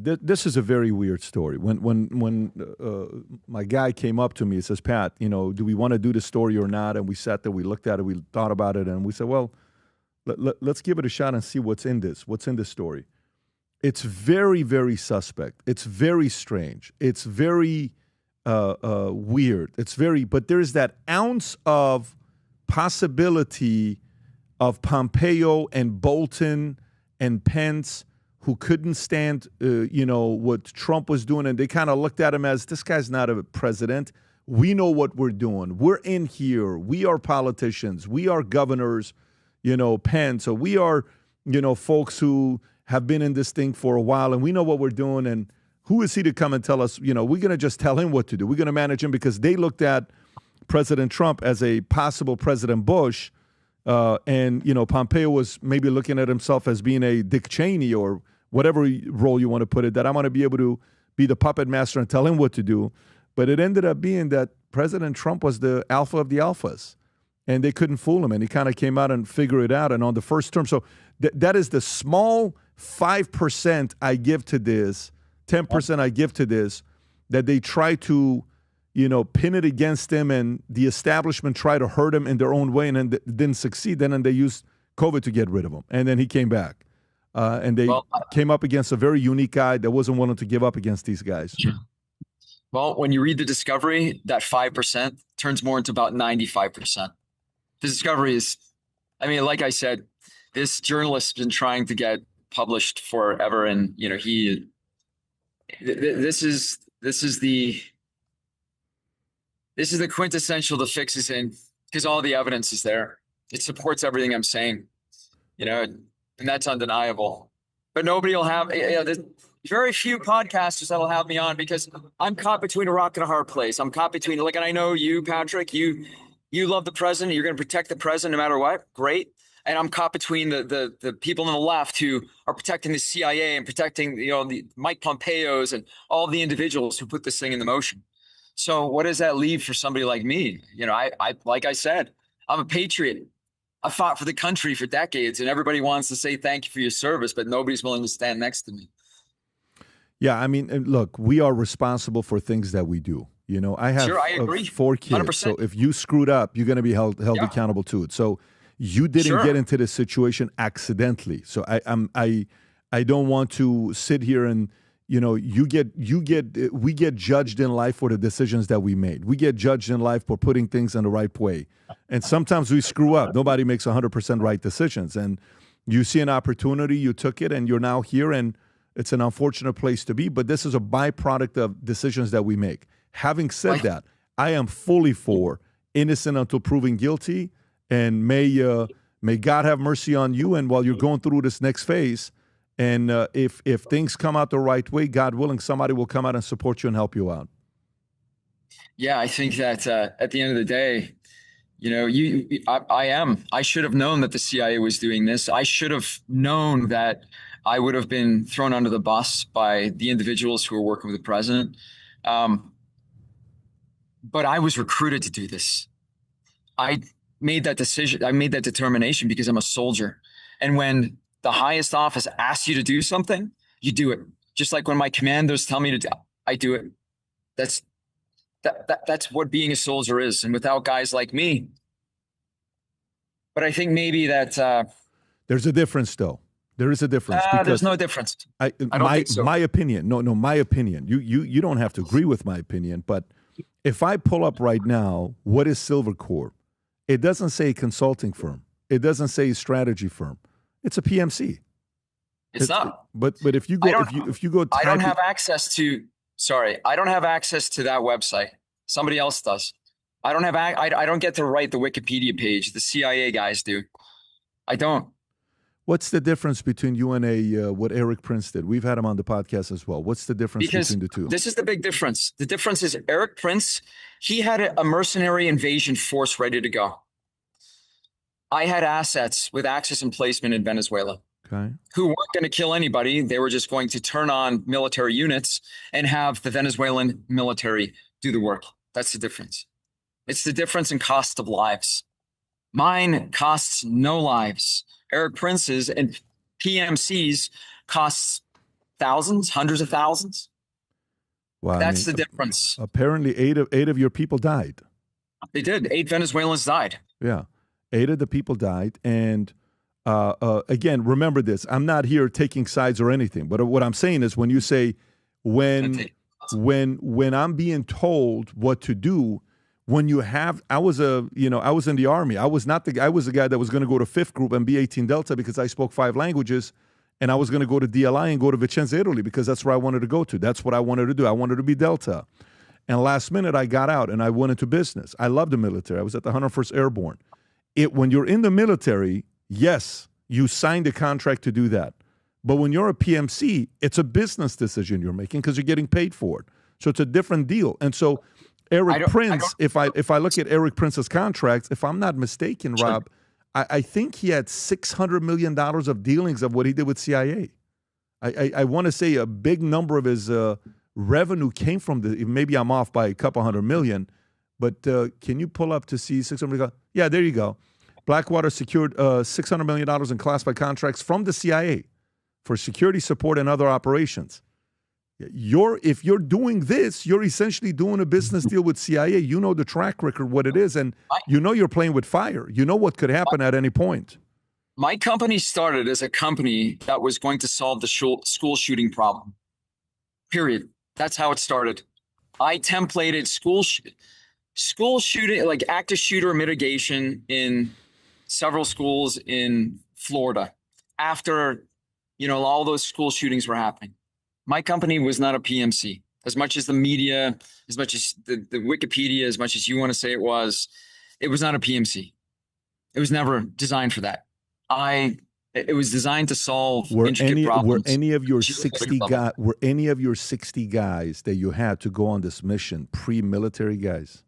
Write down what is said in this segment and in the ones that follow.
This is a very weird story. When my guy came up to me and says, Pat, do we want to do the story or not? And we sat there, we looked at it, we thought about it, and we said, well, let's give it a shot and see what's in this story. It's very, very suspect. It's very strange. It's very weird. But there's that ounce of possibility of Pompeo and Bolton and Pence who couldn't stand, what Trump was doing, and they kind of looked at him as, this guy's not a president. We know what we're doing. We're in here. We are politicians. We are governors, Pence. So we are, folks who have been in this thing for a while, and we know what we're doing. And who is he to come and tell us, we're going to just tell him what to do. We're going to manage him, because they looked at President Trump as a possible President Bush. And Pompeo was maybe looking at himself as being a Dick Cheney or whatever role you want to put it, that I'm going to be able to be the puppet master and tell him what to do. But it ended up being that President Trump was the alpha of the alphas, and they couldn't fool him. And he kind of came out and figured it out. And on the first term, so that is the small 5% I give to this, 10% I give to this, that they try to pin it against him, and the establishment tried to hurt him in their own way, and then didn't succeed. Then they used COVID to get rid of him, and then he came back. And they came up against a very unique guy that wasn't willing to give up against these guys. Well, when you read the discovery, that 5% turns more into about 95%. The discovery is, like I said, this journalist has been trying to get published forever, and this is the quintessential the fix is in, because all the evidence is there. It supports everything I'm saying, and that's undeniable. But nobody will have, there's very few podcasters that'll have me on, because I'm caught between a rock and a hard place. I'm caught between, and I know you, Patrick, you love the president. You're going to protect the president no matter what. Great. And I'm caught between the people on the left who are protecting the CIA and protecting, the Mike Pompeos and all the individuals who put this thing into motion. So what does that leave for somebody like me? I like I said, I'm a patriot. I fought for the country for decades, and everybody wants to say thank you for your service, but nobody's willing to stand next to me. Yeah, look, we are responsible for things that we do. I have I agree. 4 kids. 100%. So if you screwed up, you're going to be held accountable to it. So you didn't get into this situation accidentally. So I don't want to sit here and we get judged in life for the decisions that we made. We get judged in life for putting things in the right way. And sometimes we screw up. Nobody makes 100% right decisions. And you see an opportunity, you took it, and you're now here, and it's an unfortunate place to be. But this is a byproduct of decisions that we make. Having said that, I am fully for innocent until proven guilty. And may God have mercy on you. And while you're going through this next phase, and if things come out the right way, God willing, somebody will come out and support you and help you out. Yeah, I think that at the end of the day, I should have known that the CIA was doing this. I should have known that I would have been thrown under the bus by the individuals who were working with the president. But I was recruited to do this. I made that decision. I made that determination because I'm a soldier. And when the highest office asks you to do something, you do it. Just like when my commandos tell me to do, I do it. That's what being a soldier is. And without guys like me, but I think maybe that there's a difference, though. There is a difference. There's no difference. I don't think so. My opinion. No, my opinion. You don't have to agree with my opinion, but if I pull up right now, what is Silvercorp? It doesn't say consulting firm. It doesn't say strategy firm. It's a PMC. It's not. But if you go, if you go, I don't have access to. Sorry, I don't have access to that website. Somebody else does. I don't have. I don't get to write the Wikipedia page. The CIA guys do. I don't. What's the difference between you and what Erik Prince did? We've had him on the podcast as well. What's the difference between the two? This is the big difference. The difference is Erik Prince, he had a mercenary invasion force ready to go. I had assets with access and placement in Venezuela. Okay. Who weren't going to kill anybody. They were just going to turn on military units and have the Venezuelan military do the work. That's the difference. It's the difference in cost of lives. Mine costs no lives. Erik Prince's and PMC's costs thousands, hundreds of thousands. Wow, That's the difference. Apparently, eight of your people died. They did. 8 Venezuelans died. Yeah, 8 of the people died. And again, remember this. I'm not here taking sides or anything. But what I'm saying is when you say when I'm being told what to do, when you have, I was in the Army. I was the guy that was going to go to 5th Group and be 18 Delta because I spoke 5 languages. And I was going to go to DLI and go to Vicenza, Italy, because that's where I wanted to go to. That's what I wanted to do. I wanted to be Delta. And last minute, I got out and I went into business. I love the military. I was at the 101st Airborne. When you're in the military, yes, you signed a contract to do that. But when you're a PMC, it's a business decision you're making because you're getting paid for it. So it's a different deal. And so Erik Prince, if I look at Erik Prince's contracts, if I'm not mistaken, Sure. Rob, I think he had $600 million of dealings of what he did with CIA. I want to say a big number of his revenue came from maybe I'm off by a couple $100 million, but can you pull up to see $600 million? Yeah, there you go. Blackwater secured $600 million in classified contracts from the CIA for security support and other operations. If you're doing this, you're essentially doing a business deal with CIA. You know the track record, what it is, and you know you're playing with fire. You know what could happen at any point. My company started as a company that was going to solve the school shooting problem. Period. That's how it started. I templated school shooting, like active shooter mitigation in several schools in Florida after, all those school shootings were happening. My company was not a PMC. As much as the media, as much as the Wikipedia, as much as you want to say it was not a PMC. It was never designed for that. It was designed to solve intricate problems. Were any of your 60 guys that you had to go on this mission pre-military guys?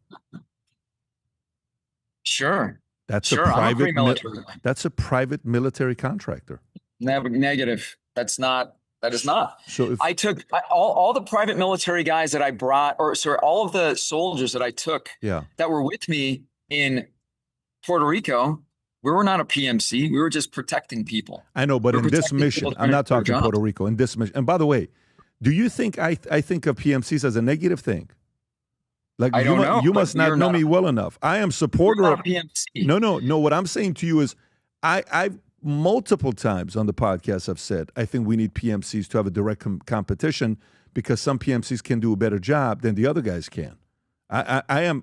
Sure. That's a pre-military. That's a private military contractor. Negative. That is not. So I took all the private military guys that I brought, all of the soldiers that I took that were with me in Puerto Rico. We were not a PMC. We were just protecting people. I know, but in this mission, I'm not talking Puerto Rico. In this mission, and by the way, do you think I think of PMCs as a negative thing? Like I don't know. You must not know me well enough. I am supporter of PMC. No. What I'm saying to you is, I've multiple times on the podcast I've said I think we need PMCs to have a direct competition because some PMCs can do a better job than the other guys can. I am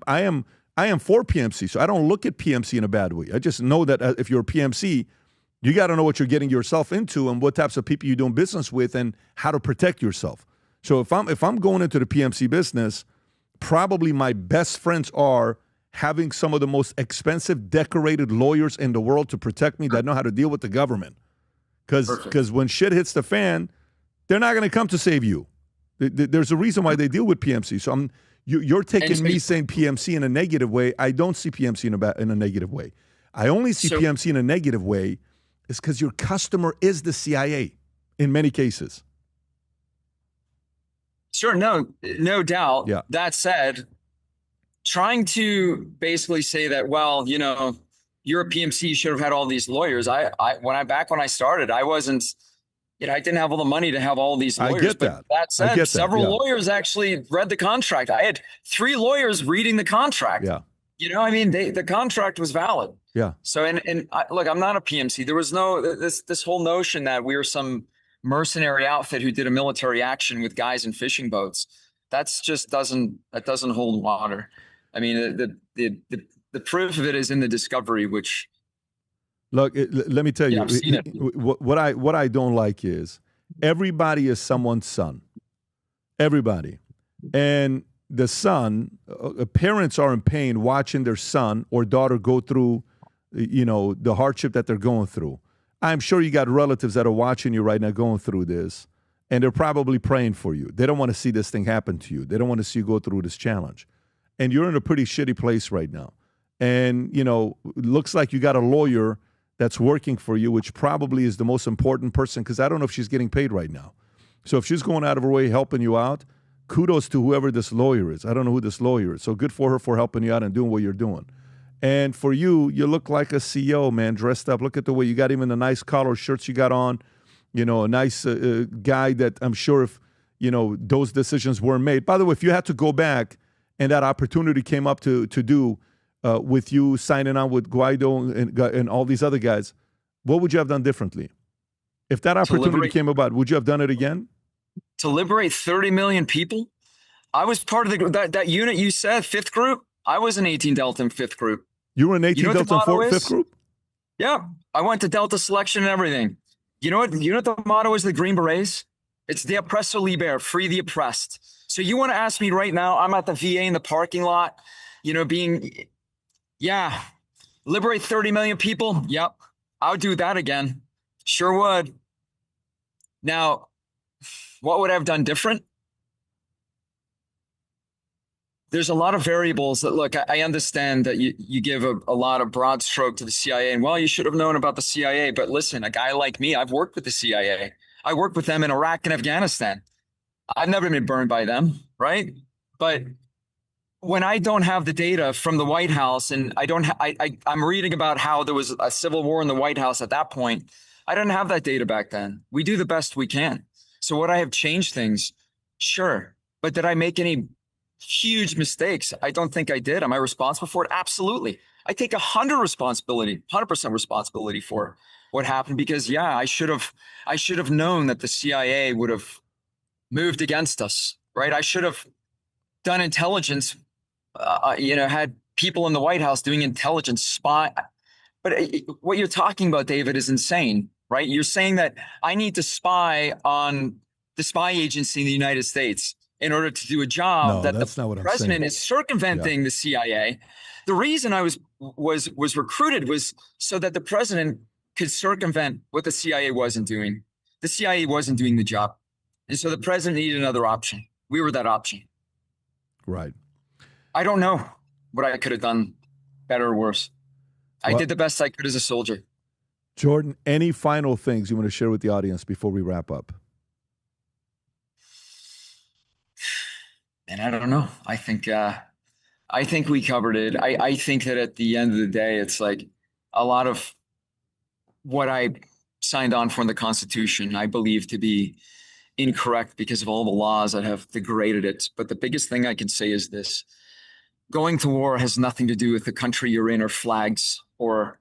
for PMC, so I don't look at PMC in a bad way. I just know that if you're a PMC, you got to know what you're getting yourself into and what types of people you're doing business with and how to protect yourself. So if I'm going into the PMC business, probably my best friends are having some of the most expensive, decorated lawyers in the world to protect me that know how to deal with the government. Because when shit hits the fan, they're not going to come to save you. There's a reason why they deal with PMC. So you're taking me saying PMC in a negative way. I don't see PMC in a negative way. I only see PMC in a negative way is because your customer is the CIA in many cases. Sure, no doubt. Yeah. That said, trying to basically say that, well, you're a PMC, you should have had all these lawyers. When I started, I wasn't, I didn't have all the money to have all these lawyers. I get that. But that said, several lawyers actually read the contract. I had 3 lawyers reading the contract. Yeah. The contract was valid. Yeah. So, look, I'm not a PMC. There was this whole notion that we were some mercenary outfit who did a military action with guys in fishing boats. That doesn't hold water. I mean, the proof of it is in the discovery, which. Look, let me tell you, I've seen it. What I don't like is everybody is someone's son. Everybody. And the son, parents are in pain watching their son or daughter go through, the hardship that they're going through. I'm sure you got relatives that are watching you right now going through this, and they're probably praying for you. They don't want to see this thing happen to you. They don't want to see you go through this challenge. And you're in a pretty shitty place right now. And, looks like you got a lawyer that's working for you, which probably is the most important person, because I don't know if she's getting paid right now. So if she's going out of her way helping you out, kudos to whoever this lawyer is. I don't know who this lawyer is. So good for her for helping you out and doing what you're doing. And for you, you look like a CEO, man, dressed up. Look at the way you got even the nice collar shirts you got on. you know, a nice guy that I'm sure if, you know, those decisions were made. By the way, if you had to go back and that opportunity came up to do with you signing on with Guaido and all these other guys, what would you have done differently? If that opportunity came about, would you have done it again? To liberate 30 million people? I was part of that unit you said, 5th group. I was in 18 Delta in 5th group. You were in 18 Delta in 5th group? Yeah. I went to Delta selection and everything. You know what the motto is, the Green Berets? It's de oppresso liber, free the oppressed. So you want to ask me right now, I'm at the VA in the parking lot, you know, liberate 30 million people. Yep. I would do that again. Sure would. Now, what would I have done different? There's a lot of variables that, look, I understand that you give a lot of broad stroke to the CIA, and well, you should have known about the CIA. But listen, a guy like me, I've worked with the CIA. I worked with them in Iraq and Afghanistan. I've never been burned by them, right? But when I don't have the data from the White House, and I'm reading about how there was a civil war in the White House at that point, I didn't have that data back then. We do the best we can. So would I have changed things? Sure. But did I make any huge mistakes? I don't think I did. Am I responsible for it? Absolutely. I take 100% responsibility for what happened, because I should have known that the CIA would have moved against us, right? I should have done intelligence, had people in the White House doing intelligence spy. But what you're talking about, David, is insane, right? You're saying that I need to spy on the spy agency in the United States in order to do a job that the president is circumventing the CIA. The reason I was recruited was so that the president could circumvent what the CIA wasn't doing. The CIA wasn't doing the job. And so the president needed another option. We were that option. Right. I don't know what I could have done better or worse. I did the best I could as a soldier. Jordan, any final things you want to share with the audience before we wrap up? And I don't know. I think we covered it. I think that at the end of the day, it's like a lot of what I signed on for in the Constitution, I believe to be incorrect because of all the laws that have degraded it. But the biggest thing I can say is this: going to war has nothing to do with the country you're in or flags or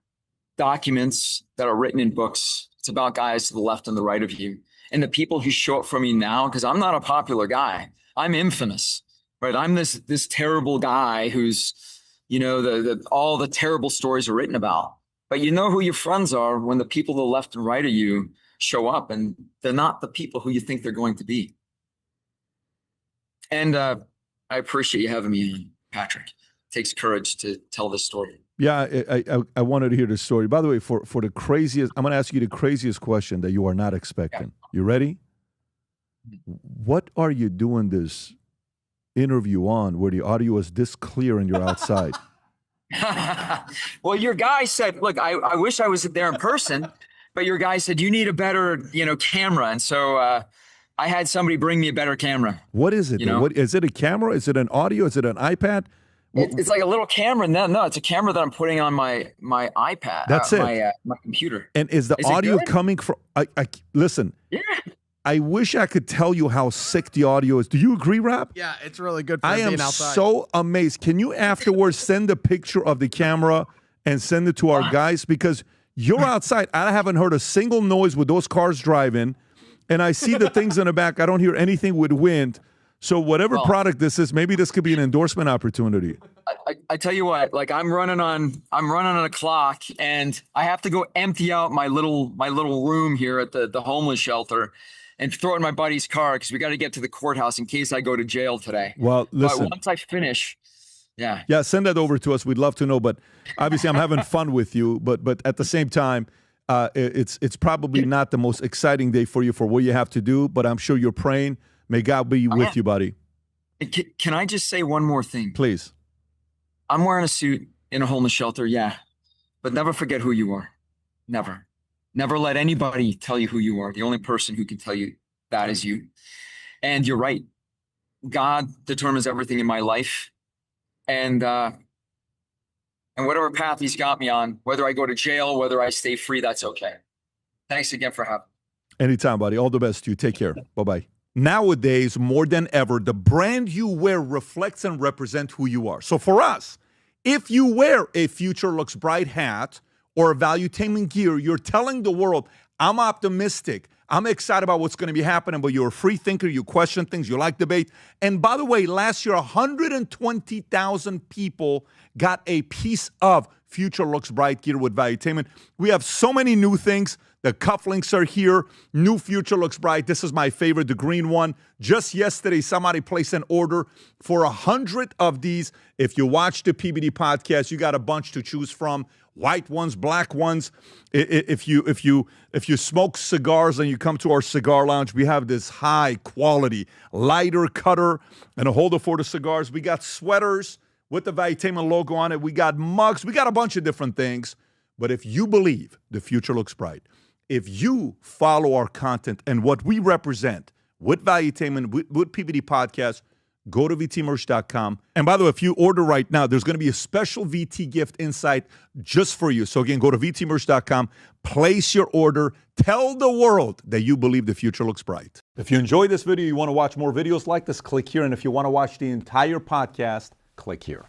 documents that are written in books. It's about guys to the left and the right of you. And the people who show up for me now, because I'm not a popular guy. I'm infamous, right? I'm this terrible guy who's, all the terrible stories are written about. But you know who your friends are when the people to the left and right of you show up, and they're not the people who you think they're going to be. And I appreciate you having me on, Patrick. It takes courage to tell this story. Yeah, I wanted to hear the story. By the way, for the craziest, I'm going to ask you the craziest question that you are not expecting. Yeah. You ready? What are you doing this interview on where the audio is this clear and you're outside? Well, your guy said, look, I wish I was there in person, but your guy said, you need a better, camera. And so I had somebody bring me a better camera. What is it? What is it? A camera? Is it an audio? Is it an iPad? It's like a little camera. No, it's a camera that I'm putting on my iPad. That's it. My computer. And is the audio coming from? Listen. Yeah. I wish I could tell you how sick the audio is. Do you agree, Rap? Yeah, it's really good for being outside. I am so amazed. Can you afterwards send a picture of the camera and send it to our guys? Because you're outside. I haven't heard a single noise with those cars driving, and I see the things in the back. I don't hear anything with wind. So whatever product this is, maybe this could be an endorsement opportunity. I tell you what, like I'm running on a clock, and I have to go empty out my little room here at the homeless shelter and throw it in my buddy's car because we got to get to the courthouse in case I go to jail today. Well, listen. But once I finish, yeah, send that over to us. We'd love to know. But obviously, I'm having fun with you. But at the same time, it's probably not the most exciting day for you for what you have to do. But I'm sure you're praying. May God be with you, buddy. Can I just say one more thing? Please. I'm wearing a suit in a homeless shelter, yeah. But never forget who you are. Never. Never let anybody tell you who you are. The only person who can tell you that is you. And you're right. God determines everything in my life. And whatever path he's got me on, whether I go to jail, whether I stay free, that's okay. Thanks again for having me. Anytime, buddy. All the best to you. Take care. Bye-bye. Nowadays, more than ever, the brand you wear reflects and represents who you are. So for us, if you wear a Future Looks Bright hat or a Valuetainment gear, you're telling the world, I'm optimistic. I'm excited about what's going to be happening, but you're a free thinker. You question things. You like debate. And by the way, last year, 120,000 people got a piece of Future Looks Bright gear with Valuetainment. We have so many new things. The cufflinks are here. New Future Looks Bright. This is my favorite, the green one. Just yesterday, somebody placed an order for 100 of these. If you watch the PBD podcast, you got a bunch to choose from. White ones, black ones. If you smoke cigars and you come to our cigar lounge, we have this high quality lighter cutter and a holder for the cigars. We got sweaters with the Valuetainment logo on it. We got mugs. We got a bunch of different things. But if you believe the future looks bright, if you follow our content and what we represent with Valuetainment, with PBD Podcast, go to vtmerch.com. And by the way, if you order right now, there's going to be a special VT gift inside just for you. So again, go to vtmerch.com, place your order, tell the world that you believe the future looks bright. If you enjoyed this video, you want to watch more videos like this, click here. And if you want to watch the entire podcast, click here.